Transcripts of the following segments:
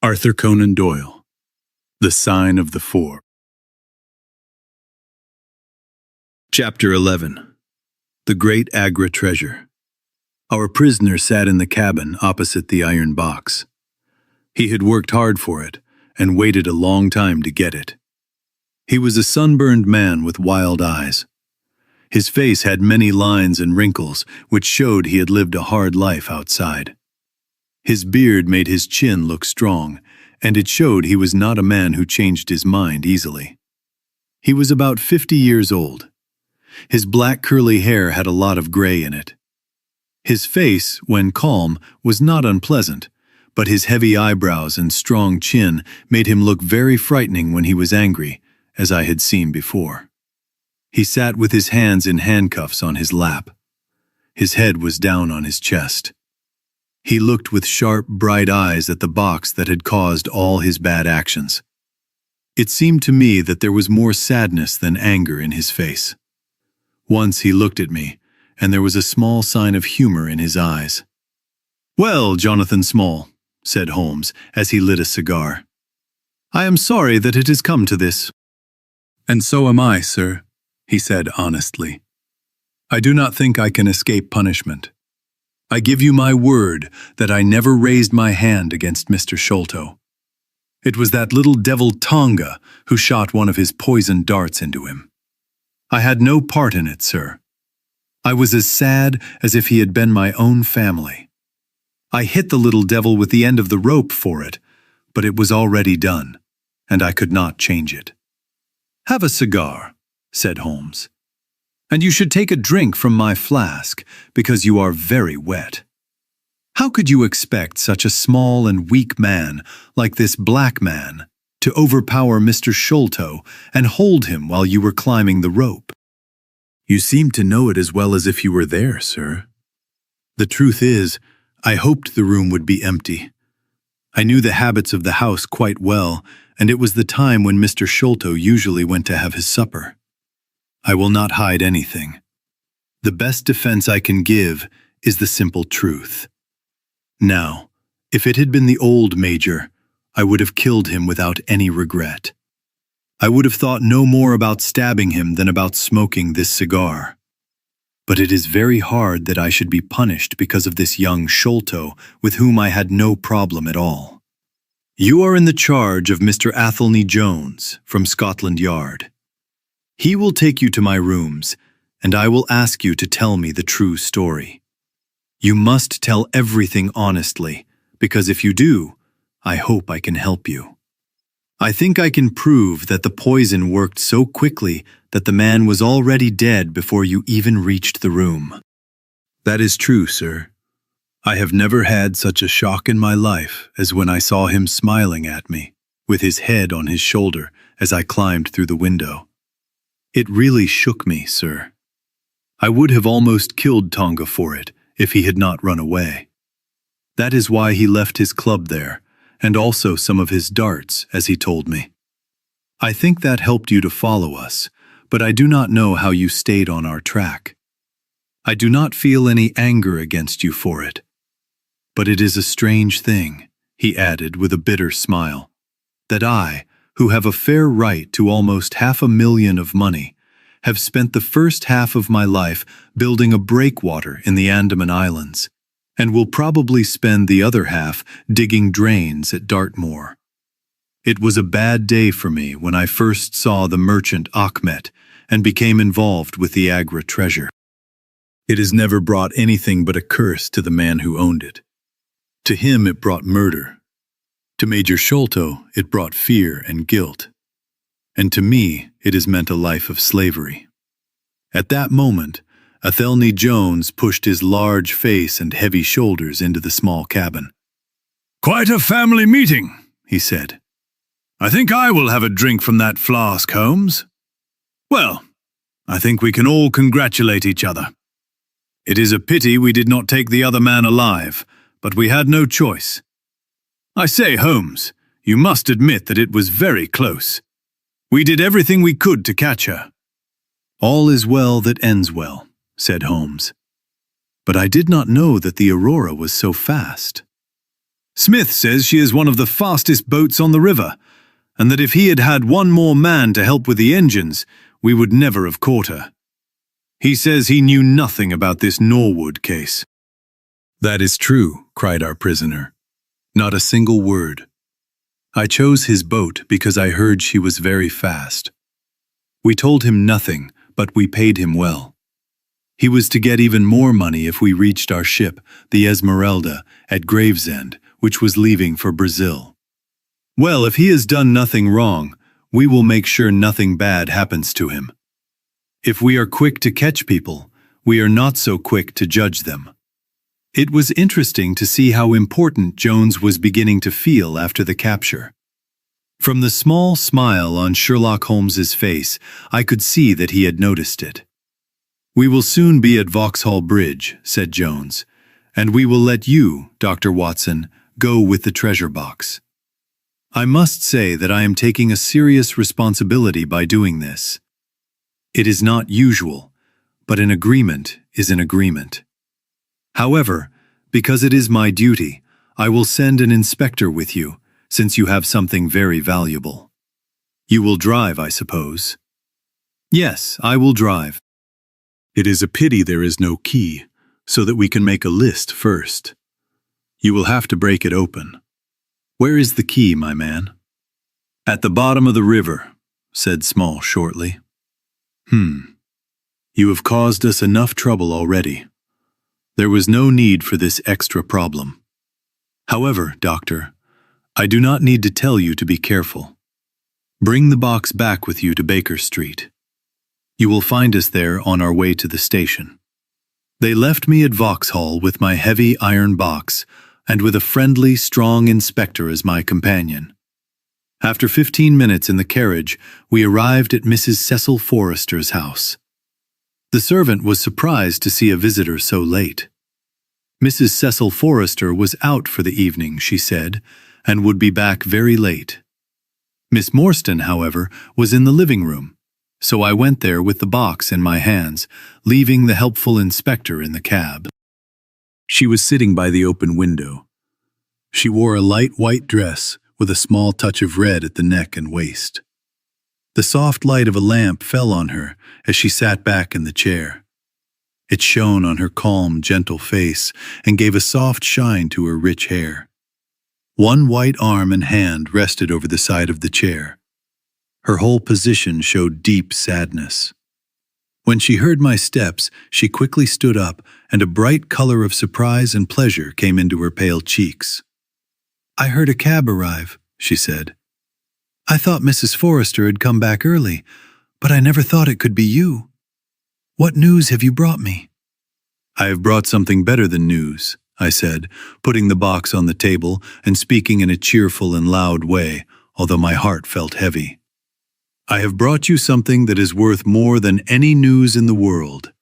Arthur Conan Doyle, The Sign of the Four. Chapter 11. The Great Agra Treasure. Our prisoner sat in the cabin opposite the iron box. He had worked hard for it and waited a long time to get it. He was a sunburned man with wild eyes. His face had many lines and wrinkles, which showed he had lived a hard life outside. His beard made his chin look strong, and it showed he was not a man who changed his mind easily. He was about 50 years old. His black curly hair had a lot of gray in it. His face, when calm, was not unpleasant, but his heavy eyebrows and strong chin made him look very frightening when he was angry, as I had seen before. He sat with his hands in handcuffs on his lap. His head was down on his chest. He looked with sharp, bright eyes at the box that had caused all his bad actions. It seemed to me that there was more sadness than anger in his face. Once he looked at me, and there was a small sign of humor in his eyes. "Well, Jonathan Small," said Holmes as he lit a cigar, "I am sorry that it has come to this." "And so am I, sir," he said honestly. "I do not think I can escape punishment. I give you my word that I never raised my hand against Mr. Sholto. It was that little devil Tonga who shot one of his poisoned darts into him. I had no part in it, sir. I was as sad as if he had been my own family. I hit the little devil with the end of the rope for it, but it was already done, and I could not change it." "Have a cigar," said Holmes. "And you should take a drink from my flask, because you are very wet. How could you expect such a small and weak man like this black man to overpower Mr. Sholto and hold him while you were climbing the rope?" "You seem to know it as well as if you were there, sir. The truth is, I hoped the room would be empty. I knew the habits of the house quite well, and it was the time when Mr. Sholto usually went to have his supper. I will not hide anything. The best defense I can give is the simple truth. Now, if it had been the old Major, I would have killed him without any regret. I would have thought no more about stabbing him than about smoking this cigar. But it is very hard that I should be punished because of this young Sholto with whom I had no problem at all. You are in the charge of Mr. Athelney Jones from Scotland Yard. He will take you to my rooms, and I will ask you to tell me the true story. You must tell everything honestly, because if you do, I hope I can help you. I think I can prove that the poison worked so quickly that the man was already dead before you even reached the room." "That is true, sir. I have never had such a shock in my life as when I saw him smiling at me, with his head on his shoulder as I climbed through the window. It really shook me, sir. I would have almost killed Tonga for it if he had not run away. That is why he left his club there, and also some of his darts, as he told me. I think that helped you to follow us, but I do not know how you stayed on our track. I do not feel any anger against you for it. But it is a strange thing," he added with a bitter smile, "that I, who have a fair right to almost $500,000 of money, have spent the first half of my life building a breakwater in the Andaman Islands, and will probably spend the other half digging drains at Dartmoor. It was a bad day for me when I first saw the merchant Achmet and became involved with the Agra treasure. It has never brought anything but a curse to the man who owned it. To him it brought murder. To Major Sholto it brought fear and guilt. And to me it has meant a life of slavery." At that moment, Athelney Jones pushed his large face and heavy shoulders into the small cabin. "Quite a family meeting," he said. "I think I will have a drink from that flask, Holmes. Well, I think we can all congratulate each other. It is a pity we did not take the other man alive, but we had no choice. I say, Holmes, you must admit that it was very close. We did everything we could to catch her." "All is well that ends well," said Holmes. "But I did not know that the Aurora was so fast." Smith says she is one of the fastest boats on the river, and that if he had had one more man to help with the engines, we would never have caught her. He says he knew nothing about this Norwood case." "That is true," cried our prisoner. "Not a single word. I chose his boat because I heard she was very fast. We told him nothing, but we paid him well. He was to get even more money if we reached our ship, the Esmeralda, at Gravesend, which was leaving for Brazil. Well, if he has done nothing wrong, we will make sure nothing bad happens to him. If we are quick to catch people, we are not so quick to judge them." It was interesting to see how important Jones was beginning to feel after the capture. From the small smile on Sherlock Holmes's face, I could see that he had noticed it. "We will soon be at Vauxhall Bridge," said Jones, "and we will let you, Dr. Watson, go with the treasure box. I must say that I am taking a serious responsibility by doing this. It is not usual, but an agreement is an agreement. However, because it is my duty, I will send an inspector with you, since you have something very valuable. You will drive, I suppose?" "Yes, I will drive." "It is a pity there is no key, so that we can make a list first. You will have to break it open. Where is the key, my man?" "At the bottom of the river," said Small shortly. You have caused us enough trouble already. There was no need for this extra problem. However, Doctor, I do not need to tell you to be careful. Bring the box back with you to Baker Street. You will find us there on our way to the station." They left me at Vauxhall with my heavy iron box and with a friendly, strong inspector as my companion. After 15 minutes in the carriage, we arrived at Mrs. Cecil Forrester's house. The servant was surprised to see a visitor so late. Mrs. Cecil Forrester was out for the evening, she said, and would be back very late. Miss Morstan, however, was in the living room, so I went there with the box in my hands, leaving the helpful inspector in the cab. She was sitting by the open window. She wore a light white dress with a small touch of red at the neck and waist. The soft light of a lamp fell on her as she sat back in the chair. It shone on her calm, gentle face and gave a soft shine to her rich hair. One white arm and hand rested over the side of the chair. Her whole position showed deep sadness. When she heard my steps, she quickly stood up, and a bright color of surprise and pleasure came into her pale cheeks. "I heard a cab arrive," she said. "I thought Mrs. Forrester had come back early, but I never thought it could be you. What news have you brought me?" "I have brought something better than news," I said, putting the box on the table and speaking in a cheerful and loud way, although my heart felt heavy. "I have brought you something that is worth more than any news in the world.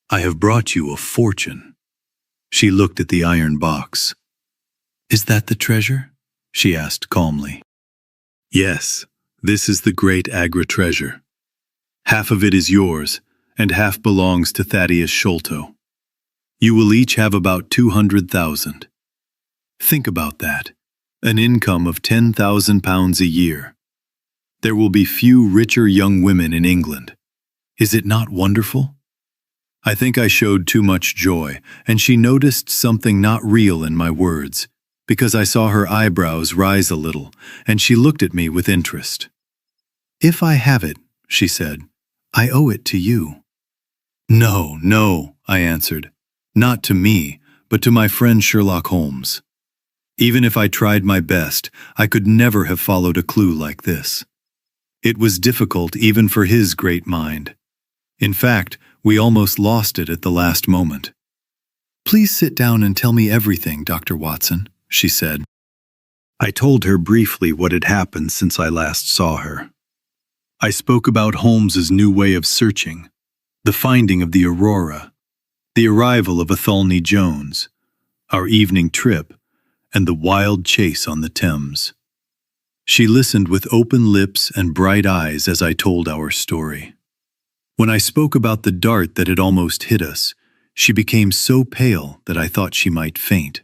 I have brought you a fortune." She looked at the iron box. "Is that the treasure?" she asked calmly. "Yes, this is the great Agra treasure. Half of it is yours, and half belongs to Thaddeus Sholto. You will each have about 200,000. Think about that, an income of £10,000 a year. There will be few richer young women in England. Is it not wonderful?" I think I showed too much joy, and she noticed something not real in my words, because I saw her eyebrows rise a little, and she looked at me with interest. "If I have it," she said, "I owe it to you." "No, no," I answered. "Not to me, but to my friend Sherlock Holmes. Even if I tried my best, I could never have followed a clue like this. It was difficult even for his great mind. In fact, we almost lost it at the last moment." "Please sit down and tell me everything, Dr. Watson," she said. I told her briefly what had happened since I last saw her. I spoke about Holmes's new way of searching, the finding of the Aurora, the arrival of Athelney Jones, our evening trip, and the wild chase on the Thames. She listened with open lips and bright eyes as I told our story. When I spoke about the dart that had almost hit us, she became so pale that I thought she might faint.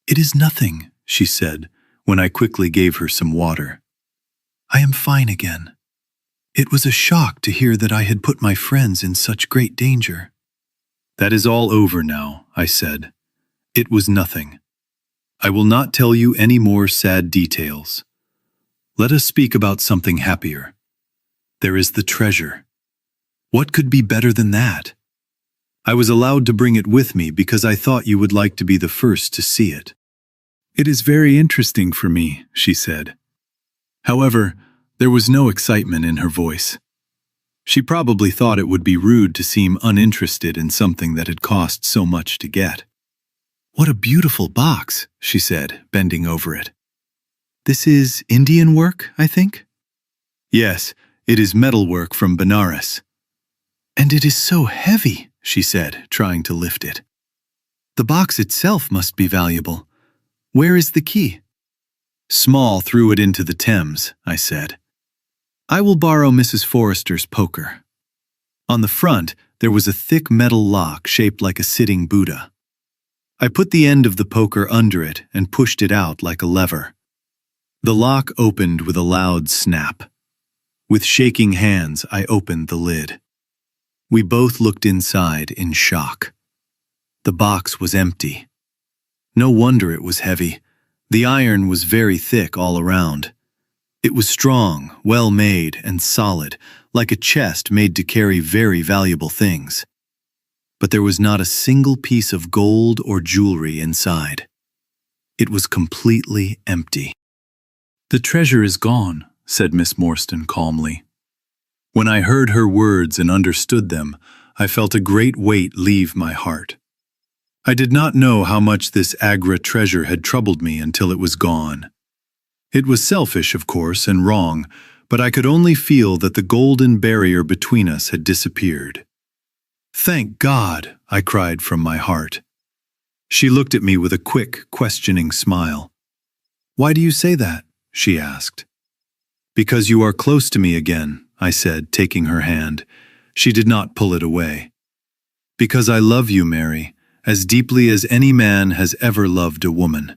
"It is nothing," she said, when I quickly gave her some water. "I am fine again. It was a shock to hear that I had put my friends in such great danger." "That is all over now," I said. "It was nothing. I will not tell you any more sad details. Let us speak about something happier. There is the treasure. What could be better than that? I was allowed to bring it with me because I thought you would like to be the first to see it." "It is very interesting for me," she said. However, there was no excitement in her voice. She probably thought it would be rude to seem uninterested in something that had cost so much to get. "What a beautiful box," she said, bending over it. "This is Indian work, I think?" "Yes, it is metalwork from Benares." "And it is so heavy," she said, trying to lift it. "The box itself must be valuable. Where is the key?" "Small threw it into the Thames," I said. "I will borrow Mrs. Forrester's poker." On the front, there was a thick metal lock shaped like a sitting Buddha. I put the end of the poker under it and pushed it out like a lever. The lock opened with a loud snap. With shaking hands, I opened the lid. We both looked inside in shock. The box was empty. No wonder it was heavy. The iron was very thick all around. It was strong, well made, and solid, like a chest made to carry very valuable things. But there was not a single piece of gold or jewelry inside. It was completely empty. "The treasure is gone," said Miss Morstan calmly. When I heard her words and understood them, I felt a great weight leave my heart. I did not know how much this Agra treasure had troubled me until it was gone. It was selfish, of course, and wrong, but I could only feel that the golden barrier between us had disappeared. "Thank God!" I cried from my heart. She looked at me with a quick, questioning smile. "Why do you say that?" she asked. "Because you are close to me again," I said, taking her hand. She did not pull it away. "Because I love you, Mary, as deeply as any man has ever loved a woman.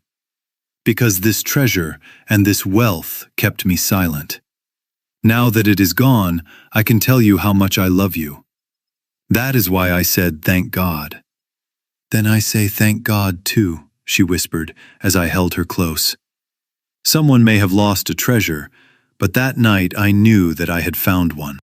Because this treasure and this wealth kept me silent. Now that it is gone, I can tell you how much I love you. That is why I said thank God." "Then I say thank God too," she whispered as I held her close. Someone may have lost a treasure, but that night I knew that I had found one.